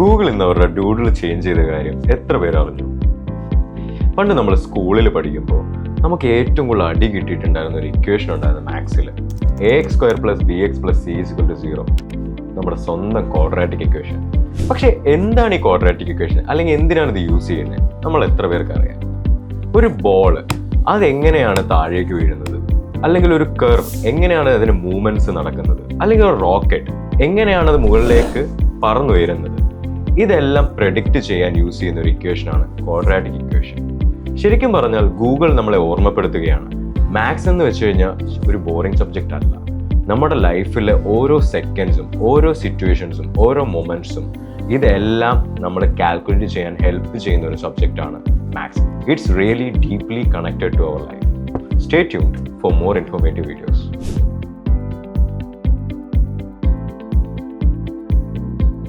Google ഇന്ന് അവരുടെ doodle change ചെയ്ത കാര്യം എത്ര പേര് അറിഞ്ഞു? പണ്ട് നമ്മൾ സ്കൂളിൽ പഠിക്കുമ്പോൾ നമുക്ക് ഏറ്റവും കൂടുതൽ അടി കിട്ടിയിട്ടുണ്ടായിരുന്ന ഒരു ഇക്വേഷൻ ഉണ്ടായിരുന്നു മാത്സിൽ. ax² + bx + c = 0. നമ്മുടെ സ്വന്തം ക്വാഡ്രാറ്റിക് ഇക്വേഷൻ. പക്ഷേ എന്താണ് ഈ ക്വാഡ്രാറ്റിക് ഇക്വേഷൻ, അല്ലെങ്കിൽ എന്തിനാണ് ഇത് യൂസ് ചെയ്യുന്നത്, നമ്മൾ എത്ര പേർക്ക് അറിയാം? ഒരു ബോൾ അതെങ്ങനെയാണ് താഴേക്ക് വീഴുന്നത്, അല്ലെങ്കിൽ ഒരു കർവ് എങ്ങനെയാണ് അതിന് മൂവ്മെന്റ്സ് നടക്കുന്നത്, അല്ലെങ്കിൽ ഒരു റോക്കറ്റ് എങ്ങനെയാണ് അത് മുകളിലേക്ക് പറന്നുയരുന്നത്, ഇതെല്ലാം പ്രെഡിക്റ്റ് ചെയ്യാൻ യൂസ് ചെയ്യുന്ന ഒരു ഇക്വേഷനാണ് ക്വാഡ്രാറ്റിക് ഇക്വേഷൻ. ശരിക്കും പറഞ്ഞാൽ ഗൂഗിൾ നമ്മളെ ഓർമ്മപ്പെടുത്തുകയാണ്, മാത്സ് എന്ന് വെച്ച് കഴിഞ്ഞാൽ ഒരു ബോറിംഗ് സബ്ജക്റ്റ് അല്ല. നമ്മുടെ ലൈഫിലെ ഓരോ സെക്കൻഡ്സും, ഓരോ സിറ്റുവേഷൻസും, ഓരോ മൊമെന്റ്സും ഇതെല്ലാം നമ്മൾ കാൽക്കുലേറ്റ് ചെയ്യാൻ ഹെൽപ്പ് ചെയ്യുന്ന ഒരു സബ്ജക്റ്റാണ് maths. It's really deeply connected to our life. Stay tuned for more informative videos.